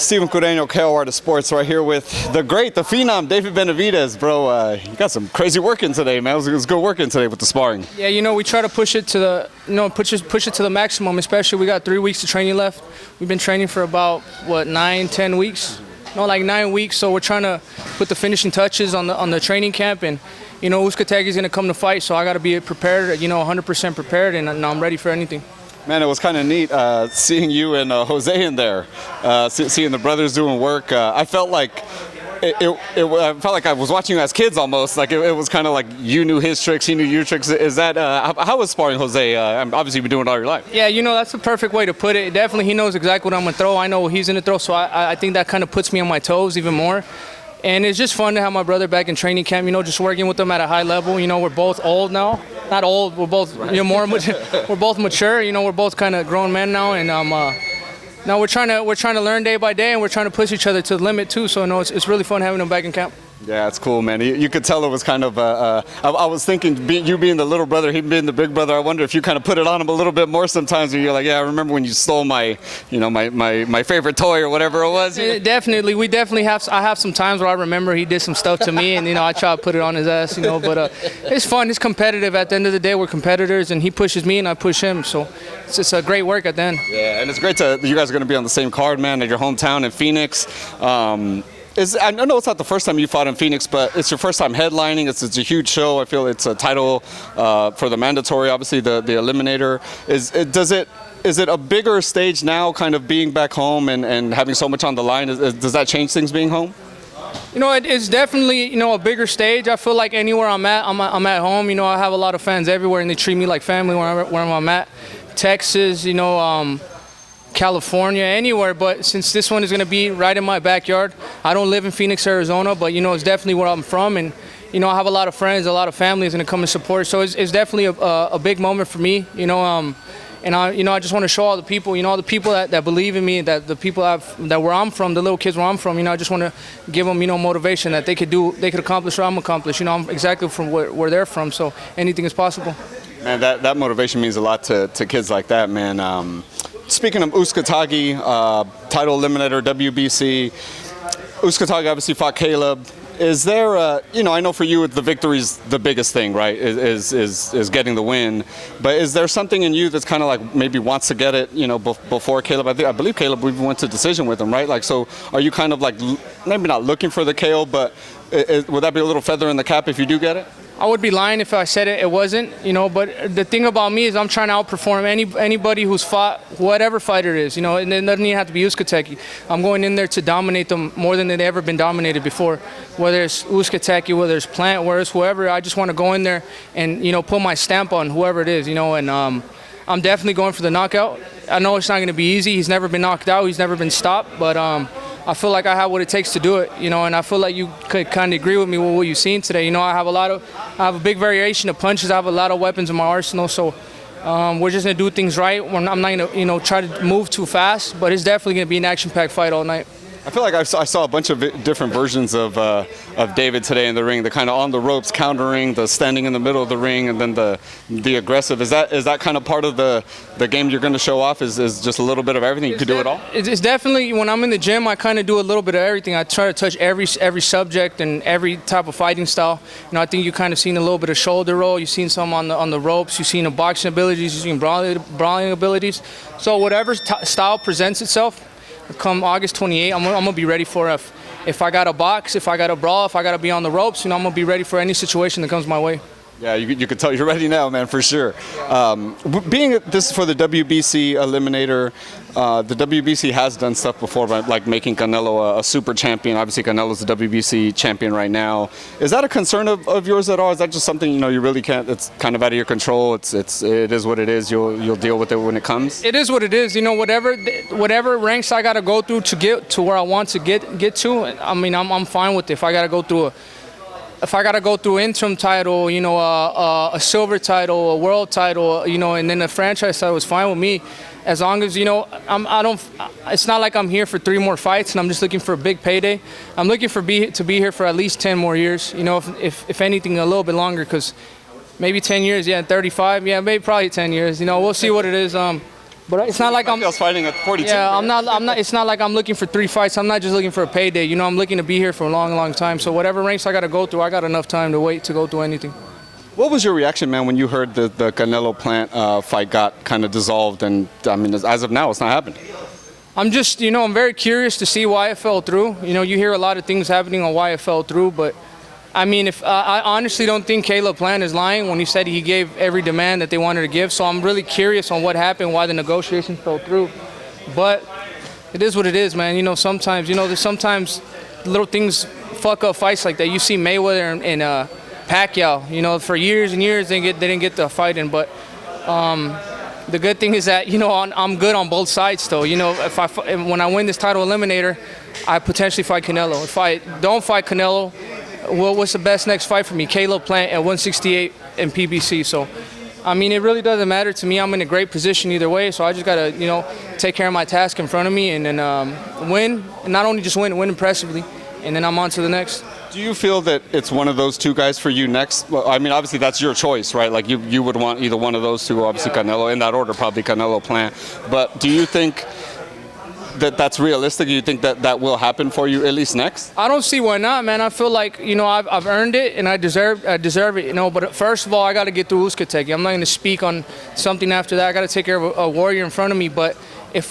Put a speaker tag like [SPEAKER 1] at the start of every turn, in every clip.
[SPEAKER 1] Steven Cureño, KO Art of Sports, right here with the great, the phenom, David Benavidez. Bro, you got some crazy work in today, man. It was good working today with the sparring.
[SPEAKER 2] Yeah, you know, we try to push it to the, push it to the maximum. Especially, we got 3 weeks of training left. We've been training for about what 9-10 weeks. No, like 9 weeks. So we're trying to put the finishing touches on the training camp, and you know, Uzcategui's gonna come to fight, so I got to be prepared. You know, 100% prepared, and I'm ready for anything.
[SPEAKER 1] Man, it was kind of neat seeing you and Jose in there, seeing the brothers doing work. I felt like I felt like I was watching you as kids almost. Like it was kind of like you knew his tricks, he knew your tricks. Is that how was sparring Jose? Obviously, you've been doing it all your life.
[SPEAKER 2] Yeah, you know, that's the perfect way to put it. Definitely, he knows exactly what I'm gonna throw. I know what he's gonna throw, so I think that kind of puts me on my toes even more. And it's just fun to have my brother back in training camp, you know, just working with him at a high level. You know, we're both old now. Not old, we're both, you know, we're both mature, you know, we're both kind of grown men now. And now we're trying to learn day by day, and we're trying to push each other to the limit too. So, no, it's really fun having him back in camp.
[SPEAKER 1] Yeah, it's cool, man. You could tell it was kind of, I was thinking, you being the little brother, he being the big brother, I wonder if you kind of put it on him a little bit more sometimes when you're like, yeah, I remember when you stole my, you know, my favorite toy or whatever it was.
[SPEAKER 2] Definitely, I have some times where I remember he did some stuff to me, and, you know, I try to put it on his ass, you know, but it's fun, it's competitive. At the end of the day, we're competitors, and he pushes me and I push him, so it's just a great work at the end.
[SPEAKER 1] Yeah, and it's great you guys are going to be on the same card, man, at your hometown in Phoenix. I know it's not the first time you fought in Phoenix, but it's your first time headlining. It's a huge show. I feel it's a title for the mandatory, obviously the eliminator. Is it a bigger stage now, kind of being back home and having so much on the line? Does that change things being home?
[SPEAKER 2] You know, it's definitely, you know, a bigger stage. I feel like anywhere I'm at home. You know, I have a lot of fans everywhere, and they treat me like family wherever I'm at. Texas, you know, California, anywhere, but since this one is going to be right in my backyard, I don't live in Phoenix, Arizona, but, you know, it's definitely where I'm from, and, you know, I have a lot of friends, a lot of family is going to come and support, so it's definitely a big moment for me, you know, and I just want to show all the people, you know, all the people that believe in me, that the people that where I'm from, the little kids where I'm from, you know, I just want to give them, you know, motivation that they could accomplish what I'm accomplished. You know, I'm exactly from where they're from, so anything is possible.
[SPEAKER 1] Man, that motivation means a lot to kids like that, man. Speaking of Uzcategui, title eliminator, WBC, Uzcategui obviously fought Caleb. Is there, you know, I know for you the victory's the biggest thing, right, is getting the win, but is there something in you that's kind of like maybe wants to get it, you know, before Caleb? I believe Caleb, we went to decision with him, right? Like, so are you kind of like, maybe not looking for the KO, but would that be a little feather in the cap if you do get it?
[SPEAKER 2] I would be lying if I said it wasn't, you know, but the thing about me is I'm trying to outperform anybody who's fought, whatever fighter it is, you know, and it doesn't even have to be Uzcategui. I'm going in there to dominate them more than they've ever been dominated before, whether it's Uzcategui, whether it's Plant, whether it's whoever. I just want to go in there and, you know, put my stamp on whoever it is, you know, and I'm definitely going for the knockout. I know it's not going to be easy. He's never been knocked out. He's never been stopped, but I feel like I have what it takes to do it, you know, and I feel like you could kind of agree with me with what you've seen today. You know, I have a big variation of punches. I have a lot of weapons in my arsenal, so we're just going to do things right. I'm not going to, you know, try to move too fast, but it's definitely going to be an action-packed fight all night.
[SPEAKER 1] I feel like I saw a bunch of different versions of David today in the ring. The kind of on the ropes countering, the standing in the middle of the ring, and then the aggressive. Is that kind of part of the game you're going to show off? Is just a little bit of everything? You could do it all.
[SPEAKER 2] It's definitely, when I'm in the gym, I kind of do a little bit of everything. I try to touch every subject and every type of fighting style. You know, I think you kind of seen a little bit of shoulder roll. You've seen some on the ropes. You've seen the boxing abilities. You've seen brawling abilities. So whatever style presents itself, come August 28th, I'm gonna be ready for it. If I got to box, if I got to brawl, if I got to be on the ropes, you know, I'm gonna be ready for any situation that comes my way.
[SPEAKER 1] Yeah, you could tell you're ready now, man, for sure. Being this is for the WBC eliminator, the WBC has done stuff before, like making Canelo a super champion. Obviously, Canelo's the WBC champion right now. Is that a concern of yours at all? Is that just something, you know, you really can't? It's kind of out of your control. It is what it is. You'll deal with it when it comes.
[SPEAKER 2] It is what it is. You know, whatever ranks I got to go through to get to where I want to get to. I mean, I'm fine with it. If I got to go through interim title, you know, a silver title, a world title, you know, and then a franchise title is fine with me, as long as, you know, it's not like I'm here for 3 more fights and I'm just looking for a big payday. I'm looking to be here for at least 10 more years, you know, if anything, a little bit longer, because maybe 10 years, yeah, 35, yeah, maybe probably 10 years, you know, we'll see what it is. But it's not like I'm.
[SPEAKER 1] Pacquiao's fighting at 42.
[SPEAKER 2] Yeah, I'm not. It's not like I'm looking for 3 fights. I'm not just looking for a payday. You know, I'm looking to be here for a long, long time. So whatever ranks I got to go through, I got enough time to wait to go through anything.
[SPEAKER 1] What was your reaction, man, when you heard the Canelo Plant fight got kind of dissolved? And I mean, as of now, it's not happening.
[SPEAKER 2] I'm just, you know, I'm very curious to see why it fell through. You know, you hear a lot of things happening on why it fell through, but I mean, if I honestly don't think Caleb Plant is lying when he said he gave every demand that they wanted to give. So I'm really curious on what happened, why the negotiations fell through. But it is what it is, man. You know, sometimes, there's sometimes little things fuck up fights like that. You see Mayweather and Pacquiao, you know, for years and years they didn't get the fight in, but the good thing is that, you know, I'm good on both sides though. You know, when I win this title eliminator, I potentially fight Canelo. If I don't fight Canelo, well, what's the best next fight for me? Caleb Plant at 168 in PBC. So, I mean, it really doesn't matter to me. I'm in a great position either way, so I just gotta, you know, take care of my task in front of me and then win. And not only just win impressively, and then I'm on to the next.
[SPEAKER 1] Do you feel that it's one of those two guys for you next? Well, I mean, obviously that's your choice, right? Like you would want either one of those two, obviously Canelo, in that order, probably Canelo Plant. But do you think that that's realistic? Do you think that will happen for you at least next?
[SPEAKER 2] I don't see why not, man. I feel like, you know, I've earned it and I deserve it, you know. But first of all, I got to get through Uzcategui. I'm not going to speak on something after that. I got to take care of a warrior in front of me. But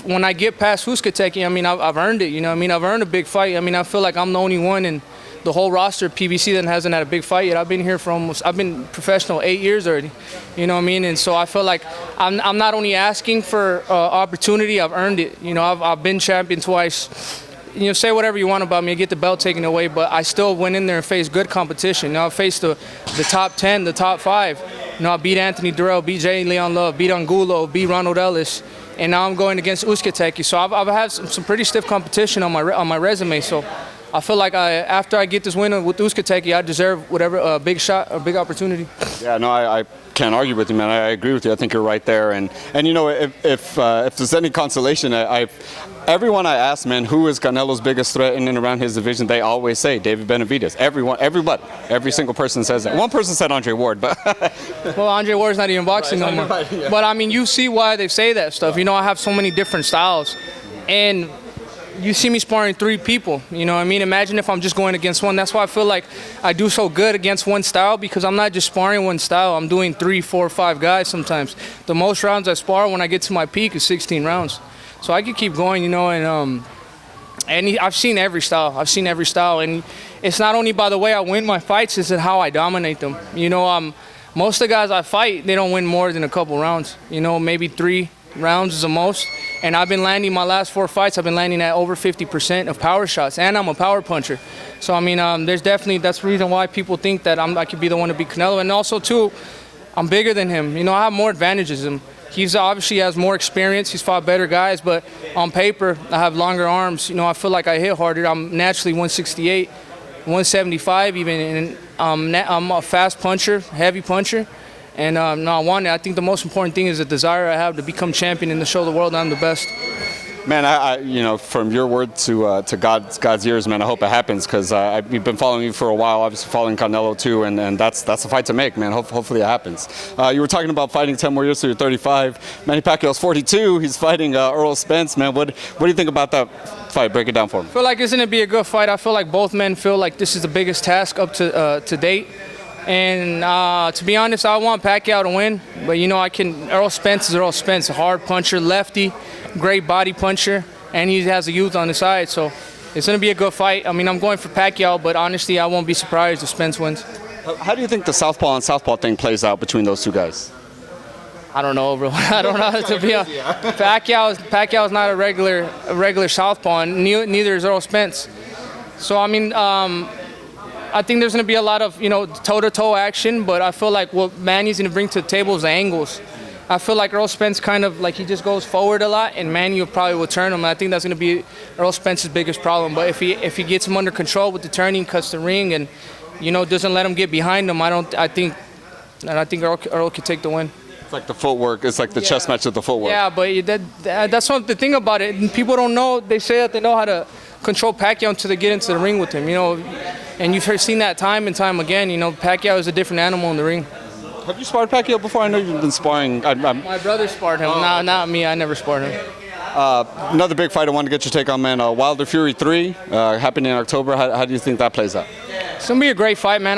[SPEAKER 2] when I get past Uzcategui, I mean, I've earned it. You know what I mean? I've earned a big fight. I mean, I feel like I'm the only one in the whole roster of PBC that hasn't had a big fight yet. I've been here for I've been professional 8 years already. You know what I mean? And so I feel like I'm not only asking for opportunity, I've earned it. You know, I've been champion twice. You know, say whatever you want about me, I get the belt taken away, but I still went in there and faced good competition. You know, I faced the top 10, the top 5. You know, I beat Anthony Durrell, beat Jay Leon Love, beat Angulo, beat Ronald Ellis, and now I'm going against Uzcategui. So I've had some pretty stiff competition on my resume. So I feel like after I get this win with Uzcategui, I deserve whatever a big shot, a big opportunity.
[SPEAKER 1] Yeah, no, I can't argue with you, man. I agree with you. I think you're right there. And you know, if there's any consolation, everyone I ask, man, who is Canelo's biggest threat in and around his division, they always say David Benavidez. Everybody, every single person says that. One person said Andre Ward, but
[SPEAKER 2] well, Andre Ward's not even boxing no more. Right, yeah. But I mean, you see why they say that stuff. You know, I have so many different styles, and you see me sparring 3 people, you know what I mean? Imagine if I'm just going against one. That's why I feel like I do so good against one style, because I'm not just sparring one style. I'm doing 3, 4, 5 guys sometimes. The most rounds I spar when I get to my peak is 16 rounds. So I could keep going, you know, and I've seen every style. I've seen every style, and it's not only by the way I win my fights, it's how I dominate them. You know, most of the guys I fight, they don't win more than a couple rounds. You know, maybe 3 rounds is the most. And I've been landing my last 4 fights. I've been landing at over 50% of power shots, and I'm a power puncher. So I mean, that's the reason why people think that I could be the one to beat Canelo. And also too, I'm bigger than him. You know, I have more advantages than him. He's obviously has more experience. He's fought better guys, but on paper, I have longer arms. You know, I feel like I hit harder. I'm naturally 168, 175 even, and I'm a fast puncher, heavy puncher. And no, I think the most important thing is the desire I have to become champion and to show the world I'm the best.
[SPEAKER 1] Man, you know, from your word to God's ears, man, I hope it happens, because we've been following you for a while, obviously following Canelo too, and that's a fight to make, man. Hopefully it happens. You were talking about fighting 10 more years, so you're 35. Manny Pacquiao's 42. He's fighting ERROL Spence, man. What do you think about that fight? Break it down for me.
[SPEAKER 2] I feel like it's going to be a good fight. I feel like both men feel like this is the biggest task up to date. And to be honest, I want Pacquiao to win, but you know, ERROL Spence is ERROL Spence, a hard puncher, lefty, great body puncher, and he has a youth on the side, so it's going to be a good fight. I mean, I'm going for Pacquiao, but honestly, I won't be surprised if Spence wins.
[SPEAKER 1] How do you think the southpaw on southpaw thing plays out between those two guys?
[SPEAKER 2] I don't know, bro. I don't know, to be honest. Pacquiao is not a regular southpaw, and neither is ERROL Spence. So I mean, I think there's going to be a lot of, you know, toe-to-toe action, but I feel like what Manny's going to bring to the table is the angles. I feel like ERROL Spence kind of like he just goes forward a lot, and Manny probably will turn him. And I think that's going to be ERROL Spence's biggest problem. But if he gets him under control with the turning, cuts the ring, and you know doesn't let him get behind him, I think ERROL could take the win.
[SPEAKER 1] It's like the footwork. It's like the chess match with the footwork.
[SPEAKER 2] Yeah, but that's what the thing about it. And people don't know. They say that they know how to control Pacquiao until they get into the ring with him. You know. And you've seen that time and time again. You know, Pacquiao is a different animal in the ring.
[SPEAKER 1] Have you sparred Pacquiao before? I know you've been sparring.
[SPEAKER 2] My brother sparred him, not me. I never sparred him.
[SPEAKER 1] Another big fight I wanted to get your take on, man. Wilder Fury 3 happening in October. How do you think that plays out?
[SPEAKER 2] It's gonna be a great fight, man.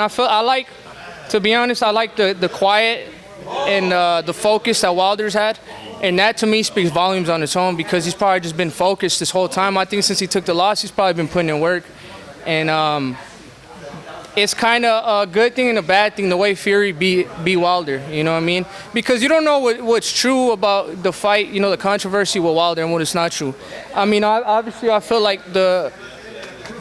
[SPEAKER 2] To be honest, I like the quiet and the focus that Wilder's had. And that to me speaks volumes on its own because he's probably just been focused this whole time. I think since he took the loss, he's probably been putting in work. And it's kind of a good thing and a bad thing the way Fury beat Wilder, you know what I mean? Because you don't know what's true about the fight, you know, the controversy with Wilder and what is not true. I mean, obviously I feel like the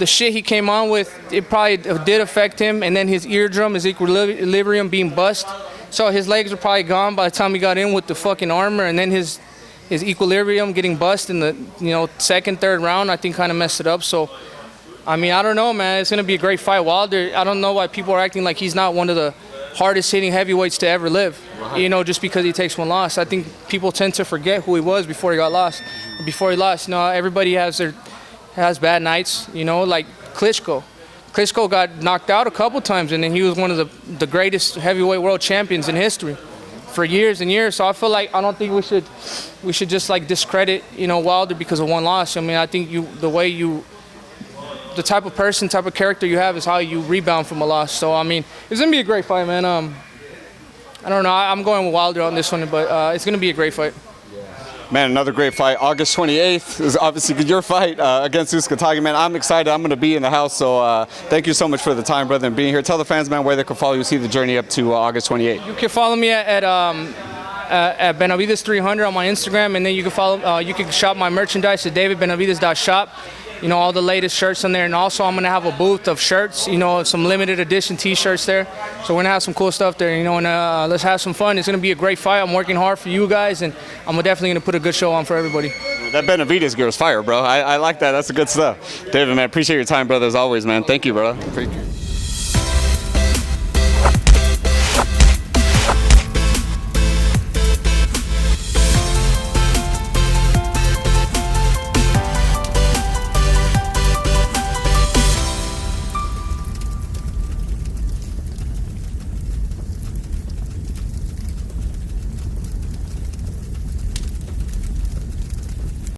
[SPEAKER 2] shit he came on with, it probably did affect him, and then his eardrum, his equilibrium being bust. So his legs were probably gone by the time he got in with the fucking armor, and then his equilibrium getting bust in the second, third round, I think kind of messed it up. So, I mean, I don't know, man. It's gonna be a great fight. Wilder, I don't know why people are acting like he's not one of the hardest hitting heavyweights to ever live. You know, just because he takes one loss. I think people tend to forget who he was before he lost. Everybody has bad nights. You know, like Klitschko. Klitschko got knocked out a couple times, and then he was one of the greatest heavyweight world champions in history for years and years. So I feel like I don't think we should just like discredit Wilder because of one loss. I mean, I think the type of person, type of character you have is how you rebound from a loss. So I mean, it's gonna be a great fight, man. I don't know. I'm going with Wilder on this one, but it's gonna be a great fight.
[SPEAKER 1] Man, another great fight. August 28th is obviously your fight against Uskatagi, man. I'm excited. I'm going to be in the house, so thank you so much for the time, brother, and being here. Tell the fans, man, where they can follow you, see the journey up to August 28th.
[SPEAKER 2] You can follow me at BENAVIDEZ 300 on my Instagram, and then you can shop my merchandise at davidbenavidez.shop. All the latest shirts on there, and also I'm gonna have a booth of shirts, some limited edition T-shirts there. So we're gonna have some cool stuff there, and let's have some fun. It's gonna be a great fight. I'm working hard for you guys, and I'm definitely gonna put a good show on for everybody.
[SPEAKER 1] That Benavidez gear is fire, bro. I like that. That's the good stuff. David, man, appreciate your time, brother, as always, man. Thank you, brother.